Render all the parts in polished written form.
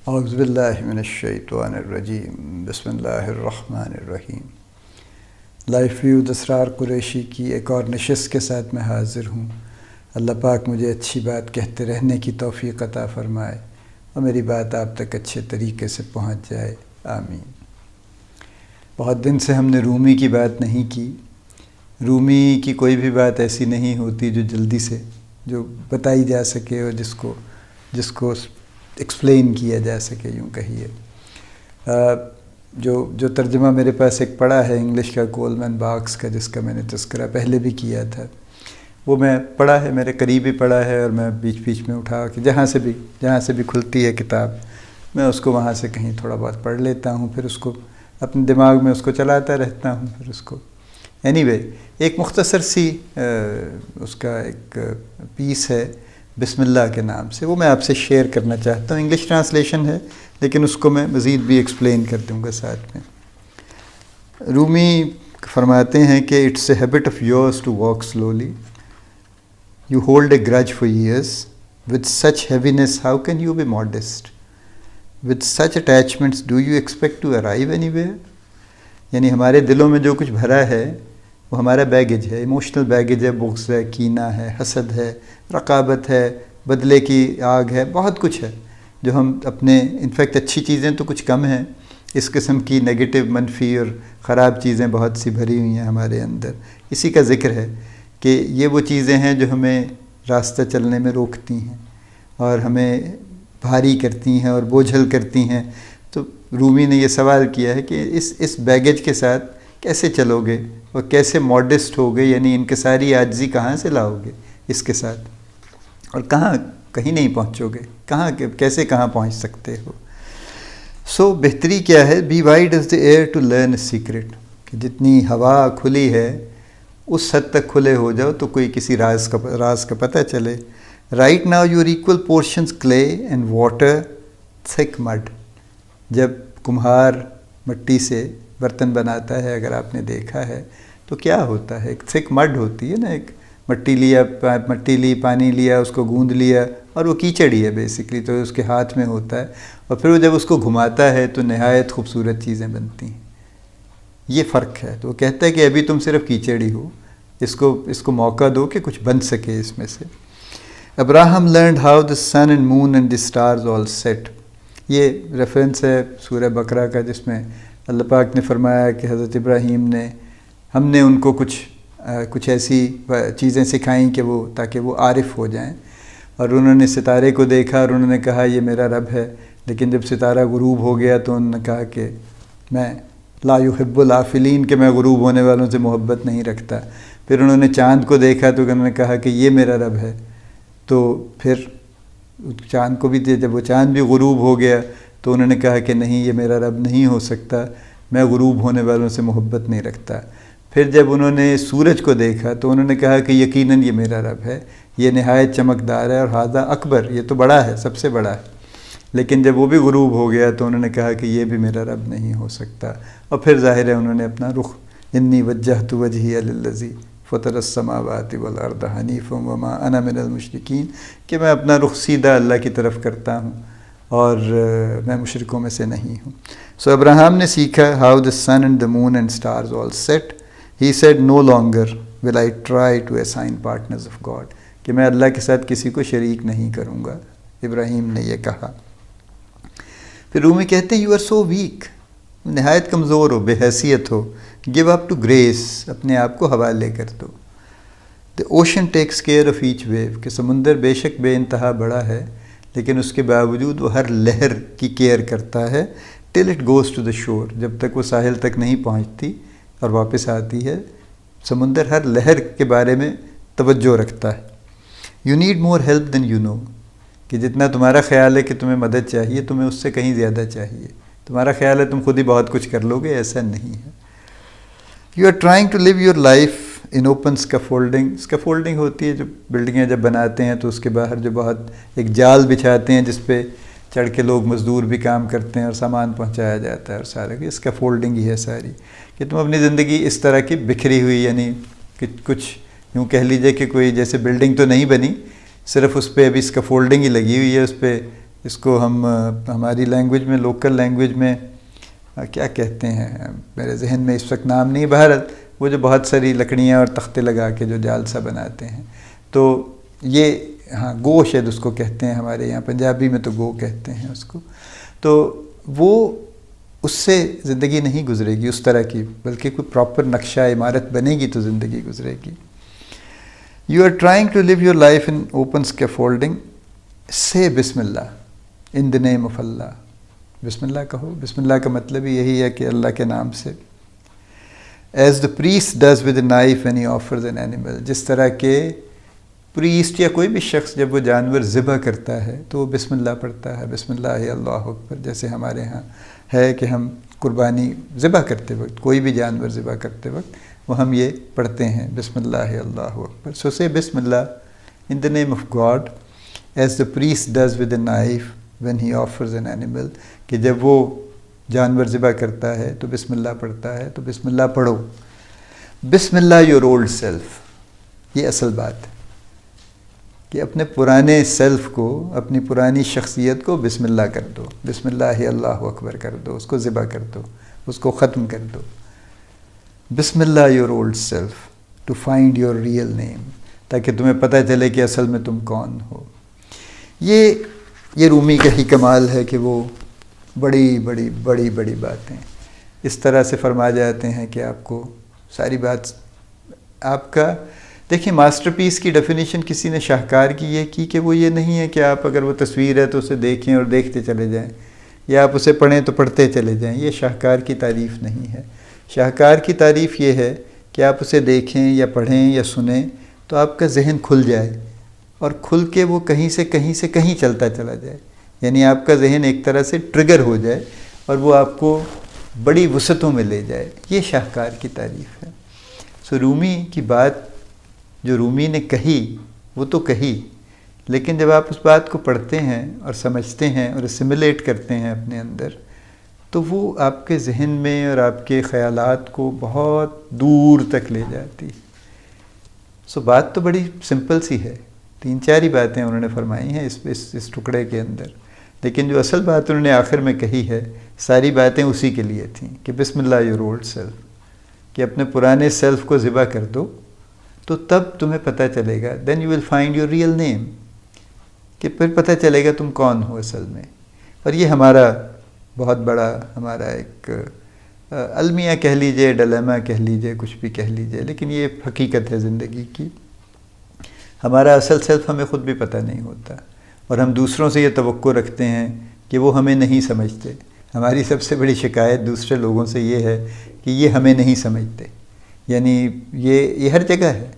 اعوذ باللہ من الشیطان الرجیم، بسم اللہ الرحمن الرحیم۔ لائف ویو اسرار قریشی کی ایک اور نشست کے ساتھ میں حاضر ہوں۔ اللہ پاک مجھے اچھی بات کہتے رہنے کی توفیق عطا فرمائے اور میری بات آپ تک اچھے طریقے سے پہنچ جائے، آمین۔ بہت دن سے ہم نے رومی کی بات نہیں کی۔ رومی کی کوئی بھی بات ایسی نہیں ہوتی جو جلدی سے جو بتائی جا سکے اور جس کو ایکسپلین کیا جا سکے، یوں کہیے۔ جو ترجمہ میرے پاس ایک پڑھا ہے انگلش کا، کولمن باکس کا، جس کا میں نے تذکرہ پہلے بھی کیا تھا، وہ میں پڑھا ہے، میرے قریب ہی پڑھا ہے، اور میں بیچ بیچ میں اٹھا کے جہاں سے بھی کھلتی ہے کتاب، میں اس کو وہاں سے کہیں تھوڑا بہت پڑھ لیتا ہوں، پھر اس کو اپنے دماغ میں اس کو چلاتا رہتا ہوں، پھر اس کو ایک مختصر سی اس کا ایک پیس ہے بسم اللہ کے نام سے، وہ میں آپ سے شیئر کرنا چاہتا ہوں۔ انگلش ٹرانسلیشن ہے، لیکن اس کو میں مزید بھی ایکسپلین کر دوں گا ساتھ میں۔ رومی فرماتے ہیں کہ it's a habit of yours to walk slowly, you hold a grudge for years, with such heaviness how can you be modest, with such attachments do you expect to arrive anywhere. یعنی ہمارے دلوں میں جو کچھ بھرا ہے وہ ہمارا بیگیج ہے، ایموشنل بیگیج ہے، بغض ہے، کینہ ہے، حسد ہے، رقابت ہے، بدلے کی آگ ہے، بہت کچھ ہے جو ہم اپنے، انفیکٹ اچھی چیزیں تو کچھ کم ہیں، اس قسم کی نگیٹو، منفی اور خراب چیزیں بہت سی بھری ہوئی ہیں ہمارے اندر۔ اسی کا ذکر ہے کہ یہ وہ چیزیں ہیں جو ہمیں راستہ چلنے میں روکتی ہیں اور ہمیں بھاری کرتی ہیں اور بوجھل کرتی ہیں۔ تو رومی نے یہ سوال کیا ہے کہ اس بیگیج کے ساتھ کیسے چلو گے اور کیسے ماڈسٹ ہوگے، یعنی انکساری عاجزی کہاں سے لاؤ گے اس کے ساتھ، اور کہیں نہیں پہنچو گے، کیسے پہنچ سکتے ہو۔ سو بہتری کیا ہے؟ Be wide as the air to learn a secret, کہ جتنی ہوا کھلی ہے اس حد تک کھلے ہو جاؤ تو کوئی کسی راز کا پتہ چلے۔ Right now your equal portions clay and water تھک مڈ۔ جب کمہار مٹی سے برتن بناتا ہے، اگر آپ نے دیکھا ہے تو کیا ہوتا ہے، ایک تھک مڈ ہوتی ہے نا، ایک مٹی لی، پانی لیا، اس کو گوندھ لیا، اور وہ کیچڑ ہی ہے بیسکلی، تو اس کے ہاتھ میں ہوتا ہے، اور پھر وہ جب اس کو گھماتا ہے تو نہایت خوبصورت چیزیں بنتی ہیں۔ یہ فرق ہے۔ تو وہ کہتا ہے کہ ابھی تم صرف کیچڑ ہی ہو، اس کو موقع دو کہ کچھ بن سکے اس میں سے۔ Abraham learned how the sun and moon and the stars all set. یہ ریفرنس ہے سورہ بقرہ کا، جس میں اللہ پاک نے فرمایا کہ حضرت ابراہیم ہم نے ان کو کچھ ایسی چیزیں سکھائیں کہ تاکہ وہ عارف ہو جائیں، اور انہوں نے ستارے کو دیکھا اور انہوں نے کہا یہ میرا رب ہے، لیکن جب ستارہ غروب ہو گیا تو انہوں نے کہا کہ میں لا یحب العافلین، کہ میں غروب ہونے والوں سے محبت نہیں رکھتا۔ پھر انہوں نے چاند کو دیکھا تو انہوں نے کہا کہ یہ میرا رب ہے، تو پھر چاند کو بھی جب وہ چاند بھی غروب ہو گیا تو انہوں نے کہا کہ نہیں، یہ میرا رب نہیں ہو سکتا، میں غروب ہونے والوں سے محبت نہیں رکھتا۔ پھر جب انہوں نے سورج کو دیکھا تو انہوں نے کہا کہ یقیناً یہ میرا رب ہے، یہ نہایت چمکدار ہے، اور ھذا اکبر، یہ تو بڑا ہے، سب سے بڑا ہے۔ لیکن جب وہ بھی غروب ہو گیا تو انہوں نے کہا کہ یہ بھی میرا رب نہیں ہو سکتا، اور پھر ظاہر ہے انہوں نے اپنا رخ، انی وجہت وجہی للذی فطر السماوات والارض حنیفا وما انا من المشرکین، کہ میں اپنا رخ سیدھا اللہ کی طرف کرتا ہوں اور میں مشرکوں میں سے نہیں ہوں۔ سو ابراہم نے سیکھا how the sun and the moon and stars all set, he said no longer will I try to assign partners of God, کہ میں اللہ کے ساتھ کسی کو شریک نہیں کروں گا۔ ابراہیم نے یہ کہا۔ پھر رومی کہتے ہیں یو آر سو ویک، نہایت کمزور ہو، بے حیثیت ہو، گیو اپ ٹو گریس، اپنے آپ کو حوالے کر دو۔ The ocean takes care of each wave, کہ سمندر بے شک بے انتہا بڑا ہے، لیکن اس کے باوجود وہ ہر لہر کی کیئر کرتا ہے، till it goes to the shore, جب تک وہ ساحل تک نہیں پہنچتی اور واپس آتی ہے۔ سمندر ہر لہر کے بارے میں توجہ رکھتا ہے۔ You need more help then you know, کہ جتنا تمہارا خیال ہے کہ تمہیں مدد چاہیے، تمہیں اس سے کہیں زیادہ چاہیے۔ تمہارا خیال ہے تم خود ہی بہت کچھ کر لو گے، ایسا نہیں ہے۔ You are trying to live your life in open scaffolding. Scaffolding ہوتی ہے جو بلڈنگیں جب بناتے ہیں تو اس کے باہر جو بہت ایک جال بچھاتے ہیں جس پہ چڑھ کے لوگ مزدور بھی کام کرتے ہیں اور سامان پہنچایا جاتا ہے، اور سارا کہ اسکیفولڈنگ ہی ہے ساری، کہ تم اپنی زندگی اس طرح کی بکھری ہوئی، یعنی کہ کچھ یوں کہہ لیجئے کہ کوئی جیسے بلڈنگ تو نہیں بنی، صرف اس پہ ابھی اسکیفولڈنگ ہی لگی ہوئی ہے، اس پہ اس کو ہم ہماری لینگویج میں، لوکل لینگویج میں کیا کہتے ہیں، میرے ذہن میں اس وقت نام نہیں، بہرحال وہ جو بہت ساری لکڑیاں اور تختے لگا کے جو جال سا بناتے ہیں، تو یہ ہاں گو شاید اس کو کہتے ہیں، ہمارے یہاں پنجابی میں تو گو کہتے ہیں اس کو. تو وہ اس سے زندگی نہیں گزرے گی اس طرح کی، بلکہ کوئی پراپر نقشہ عمارت بنے گی تو زندگی گزرے گی. You are trying to live your life in open scaffolding, سے بسم اللہ ان دا نیم آف اللہ. بسم اللہ کہو. بسم اللہ کا مطلب ہی یہی ہے کہ اللہ کے نام سے. As the priest does with a knife when he offers an animal, جس طرح کہ پریسٹ یا کوئی بھی شخص جب وہ جانور ذبح کرتا ہے تو وہ بسم اللہ پڑھتا ہے، بسم اللہ اللہ اکبر. جیسے ہمارے ہاں ہے کہ ہم قربانی ذبح کرتے وقت، کوئی بھی جانور ذبح کرتے وقت وہ ہم یہ پڑھتے ہیں، بسم اللہ اللہ اکبر. سو سے بسم اللہ in the name of God as the priest does with a knife when he offers an animal, کہ جب وہ جانور ذبح کرتا ہے تو بسم اللہ پڑھتا ہے، تو بسم اللہ پڑھو. بسم اللہ یور اولڈ سیلف، یہ اصل بات ہے کہ اپنے پرانے سیلف کو، اپنی پرانی شخصیت کو بسم اللہ کر دو، بسم اللہ اللہ اکبر کر دو، اس کو ذبح کر دو، اس کو ختم کر دو. بسم اللہ your old self to find your real name, تاکہ تمہیں پتہ چلے کہ اصل میں تم کون ہو. یہ رومی کا ہی کمال ہے کہ وہ بڑی بڑی بڑی بڑی باتیں اس طرح سے فرما جاتے ہیں کہ آپ کو ساری بات آپ کا. دیکھیں ماسٹر پیس کی ڈیفینیشن کسی نے شاہکار کی یہ کی کہ وہ یہ نہیں ہے کہ آپ اگر وہ تصویر ہے تو اسے دیکھیں اور دیکھتے چلے جائیں، یا آپ اسے پڑھیں تو پڑھتے چلے جائیں. یہ شاہکار کی تعریف نہیں ہے. شاہکار کی تعریف یہ ہے کہ آپ اسے دیکھیں یا پڑھیں یا سنیں تو آپ کا ذہن کھل جائے، اور کھل کے وہ کہیں سے کہیں چلتا چلا جائے. یعنی آپ کا ذہن ایک طرح سے ٹریگر ہو جائے اور وہ آپ کو بڑی وسعتوں میں لے جائے. یہ شاہکار کی تعریف ہے. سو رومی کی بات جو رومی نے کہی وہ تو کہی، لیکن جب آپ اس بات کو پڑھتے ہیں اور سمجھتے ہیں اور اسیمولیٹ کرتے ہیں اپنے اندر، تو وہ آپ کے ذہن میں اور آپ کے خیالات کو بہت دور تک لے جاتی. سو بات تو بڑی سمپل سی ہے، 3-4 ہی باتیں انہوں نے فرمائی ہیں اس ٹکڑے کے اندر، لیکن جو اصل بات انہوں نے آخر میں کہی ہے ساری باتیں اسی کے لیے تھیں کہ بسم اللہ یور اولڈ سیلف، کہ اپنے پرانے سیلف کو ذبح کر دو تو تب تمہیں پتہ چلے گا، then you will find your real name, کہ پھر پتہ چلے گا تم کون ہو اصل میں. اور یہ ہمارا بہت بڑا ہمارا ایک المیہ کہہ لیجئے، ڈلیما کہہ لیجئے، کچھ بھی کہہ لیجئے، لیکن یہ حقیقت ہے زندگی کی. ہمارا اصل سیلف ہمیں خود بھی پتہ نہیں ہوتا، اور ہم دوسروں سے یہ توقع رکھتے ہیں کہ وہ ہمیں نہیں سمجھتے. ہماری سب سے بڑی شکایت دوسرے لوگوں سے یہ ہے کہ یہ ہمیں نہیں سمجھتے. یعنی یہ ہر جگہ ہے.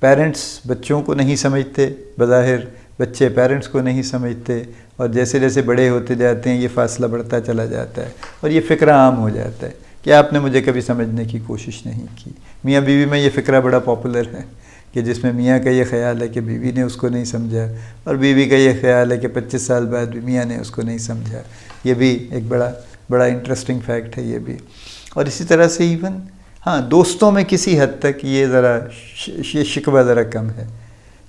پیرنٹس بچوں کو نہیں سمجھتے، بظاہر بچے پیرنٹس کو نہیں سمجھتے، اور جیسے جیسے بڑے ہوتے جاتے ہیں یہ فاصلہ بڑھتا چلا جاتا ہے، اور یہ فقرہ عام ہو جاتا ہے کہ آپ نے مجھے کبھی سمجھنے کی کوشش نہیں کی. میاں بیوی میں یہ فقرہ بڑا پاپولر ہے کہ جس میں میاں کا یہ خیال ہے کہ بیوی نے اس کو نہیں سمجھا، اور بیوی کا یہ خیال ہے کہ 25 سال بعد بھی میاں نے اس کو نہیں سمجھا. یہ بھی ایک بڑا انٹرسٹنگ فیکٹ ہے یہ بھی. اور اسی طرح سے ایون ہاں دوستوں میں کسی حد تک یہ شکوہ ذرا کم ہے،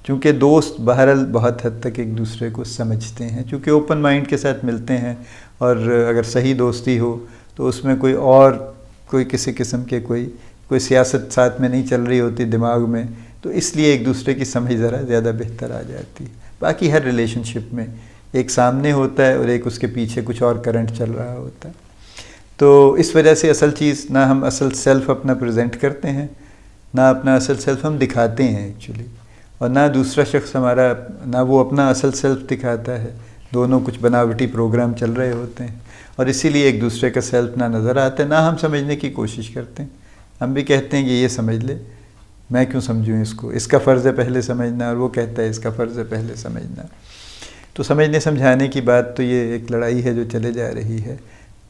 چونکہ دوست بہرحال بہت حد تک ایک دوسرے کو سمجھتے ہیں، چونکہ اوپن مائنڈ کے ساتھ ملتے ہیں، اور اگر صحیح دوستی ہو تو اس میں کوئی کسی قسم کے کوئی سیاست ساتھ میں نہیں چل رہی ہوتی دماغ میں، تو اس لیے ایک دوسرے کی سمجھ ذرا زیادہ بہتر آ جاتی ہے. باقی ہر ریلیشن شپ میں ایک سامنے ہوتا ہے اور ایک اس کے پیچھے کچھ اور کرنٹ چل رہا ہوتا ہے. تو اس وجہ سے اصل چیز نہ ہم اصل سیلف اپنا پریزنٹ کرتے ہیں، نہ اپنا اصل سیلف ہم دکھاتے ہیں ایکچولی، اور نہ دوسرا شخص ہمارا نہ وہ اپنا اصل سیلف دکھاتا ہے. دونوں کچھ بناوٹی پروگرام چل رہے ہوتے ہیں، اور اسی لیے ایک دوسرے کا سیلف نہ نظر آتا ہے، نہ ہم سمجھنے کی کوشش کرتے ہیں. ہم بھی کہتے ہیں کہ یہ سمجھ لے، میں کیوں سمجھوں اس کا فرض ہے پہلے سمجھنا، اور وہ کہتا ہے اس کا فرض ہے پہلے سمجھنا. تو سمجھنے سمجھانے کی بات تو یہ ایک لڑائی ہے جو چلے جا رہی ہے.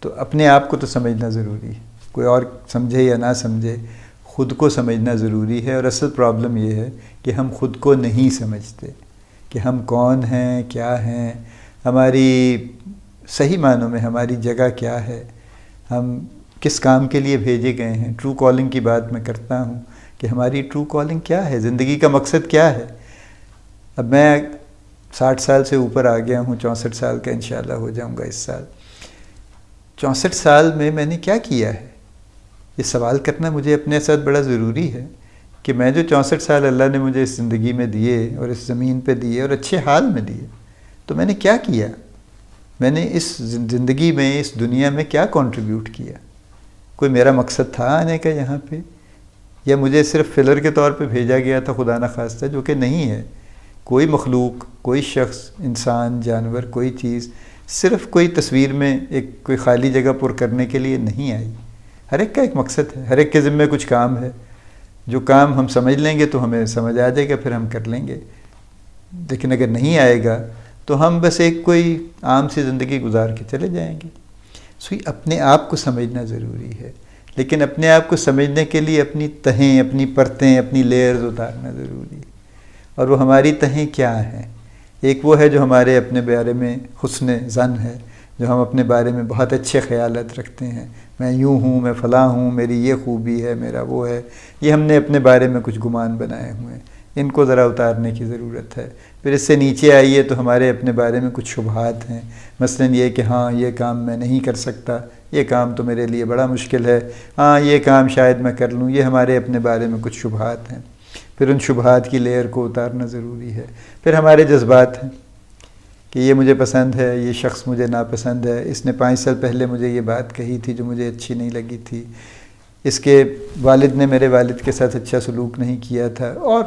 تو اپنے آپ کو تو سمجھنا ضروری ہے، کوئی اور سمجھے یا نہ سمجھے، خود کو سمجھنا ضروری ہے. اور اصل پرابلم یہ ہے کہ ہم خود کو نہیں سمجھتے کہ ہم کون ہیں، کیا ہیں، ہماری صحیح معنوں میں ہماری جگہ کیا ہے، ہم کس کام کے لیے بھیجے گئے ہیں. ٹرو کالنگ کی بات میں کرتا ہوں کہ ہماری ٹرو کالنگ کیا ہے، زندگی کا مقصد کیا ہے. اب میں 60 سال سے اوپر آ گیا ہوں، 64 سال کا انشاءاللہ ہو جاؤں گا اس سال۔ 64 سال میں نے کیا کیا ہے؟ یہ سوال کرنا مجھے اپنے ساتھ بڑا ضروری ہے کہ میں جو 64 سال اللہ نے مجھے اس زندگی میں دیے اور اس زمین پہ دیے اور اچھے حال میں دیے، تو میں نے کیا کیا؟ میں نے اس زندگی میں، اس دنیا میں کیا کنٹریبیوٹ کیا؟ کوئی میرا مقصد تھا آنے کا یہاں پہ، یا مجھے صرف فلر کے طور پہ بھیجا گیا تھا خدا نخواستہ، جو کہ نہیں ہے۔ کوئی مخلوق، کوئی شخص، انسان، جانور، کوئی چیز صرف کوئی تصویر میں ایک کوئی خالی جگہ پر کرنے کے لیے نہیں آئی۔ ہر ایک کا ایک مقصد ہے، ہر ایک کے ذمے کچھ کام ہے۔ جو کام ہم سمجھ لیں گے تو ہمیں سمجھ آ جائے گا، پھر ہم کر لیں گے، لیکن اگر نہیں آئے گا تو ہم بس ایک کوئی عام سی زندگی گزار کے چلے جائیں گے۔ اپنے آپ کو سمجھنا ضروری ہے، لیکن اپنے آپ کو سمجھنے کے لیے اپنی تہیں، اپنی پرتیں، اپنی لیئرز اتارنا ضروری ہے۔ اور وہ ہماری تہیں کیا ہیں؟ ایک وہ ہے جو ہمارے اپنے بارے میں حسن ظن ہے، جو ہم اپنے بارے میں بہت اچھے خیالات رکھتے ہیں، میں یوں ہوں، میں فلاں ہوں، میری یہ خوبی ہے، میرا وہ ہے۔ یہ ہم نے اپنے بارے میں کچھ گمان بنائے ہوئے ہیں، ان کو ذرا اتارنے کی ضرورت ہے۔ پھر اس سے نیچے آئیے تو ہمارے اپنے بارے میں کچھ شبہات ہیں، مثلاً یہ کہ ہاں یہ کام میں نہیں کر سکتا، یہ کام تو میرے لیے بڑا مشکل ہے، ہاں یہ کام شاید میں کر لوں۔ یہ ہمارے اپنے بارے میں کچھ شبہات ہیں، پھر ان شبہات کی لیئر کو اتارنا ضروری ہے۔ پھر ہمارے جذبات ہیں کہ یہ مجھے پسند ہے، یہ شخص مجھے ناپسند ہے، اس نے 5 سال پہلے مجھے یہ بات کہی تھی جو مجھے اچھی نہیں لگی تھی، اس کے والد نے میرے والد کے ساتھ اچھا سلوک نہیں کیا تھا، اور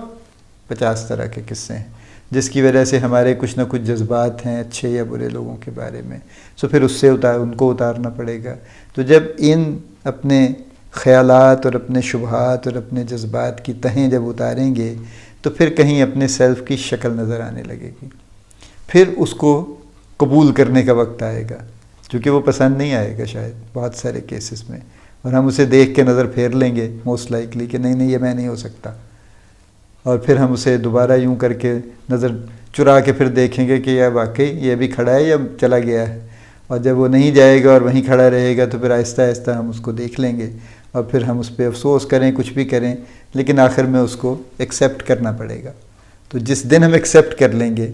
50 طرح کے قصے ہیں جس کی وجہ سے ہمارے کچھ نہ کچھ جذبات ہیں اچھے یا برے لوگوں کے بارے میں۔ پھر اس سے ان کو اتارنا پڑے گا۔ تو جب ان اپنے خیالات اور اپنے شبہات اور اپنے جذبات کی تہیں جب اتاریں گے تو پھر کہیں اپنے سیلف کی شکل نظر آنے لگے گی، پھر اس کو قبول کرنے کا وقت آئے گا، کیونکہ وہ پسند نہیں آئے گا شاید بہت سارے کیسز میں، اور ہم اسے دیکھ کے نظر پھیر لیں گے موسٹ لائکلی کہ نہیں یہ میں نہیں ہو سکتا، اور پھر ہم اسے دوبارہ یوں کر کے نظر چرا کے پھر دیکھیں گے کہ یہ واقعی یہ بھی کھڑا ہے یا چلا گیا ہے، اور جب وہ نہیں جائے گا اور وہیں کھڑا رہے گا تو پھر آہستہ آہستہ ہم اس کو دیکھ لیں گے، اور پھر ہم اس پہ افسوس کریں، کچھ بھی کریں، لیکن آخر میں اس کو ایکسیپٹ کرنا پڑے گا۔ تو جس دن ہم ایکسیپٹ کر لیں گے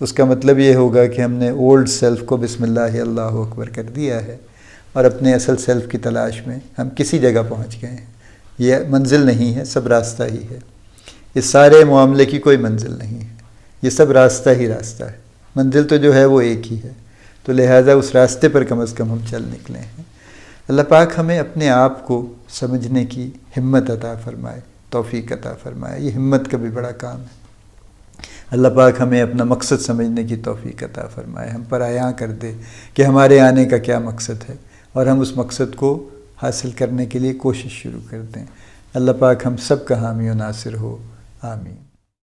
اس کا مطلب یہ ہوگا کہ ہم نے اولڈ سیلف کو بسم اللہ اللہ اکبر کر دیا ہے، اور اپنے اصل سیلف کی تلاش میں ہم کسی جگہ پہنچ گئے ہیں۔ یہ منزل نہیں ہے، سب راستہ ہی ہے۔ اس سارے معاملے کی کوئی منزل نہیں ہے، یہ سب راستہ ہی راستہ ہے، منزل تو جو ہے وہ ایک ہی ہے۔ تو لہٰذا اس راستے پر کم از کم ہم چل نکلے ہیں۔ اللہ پاک ہمیں اپنے آپ کو سمجھنے کی ہمت عطا فرمائے، توفیق عطا فرمائے۔ یہ ہمت کا بھی بڑا کام ہے۔ اللہ پاک ہمیں اپنا مقصد سمجھنے کی توفیق عطا فرمائے، ہم پر عیاں کر دے کہ ہمارے آنے کا کیا مقصد ہے، اور ہم اس مقصد کو حاصل کرنے کے لیے کوشش شروع کر دیں۔ اللہ پاک ہم سب کا حامی و ناصر ہو، آمین۔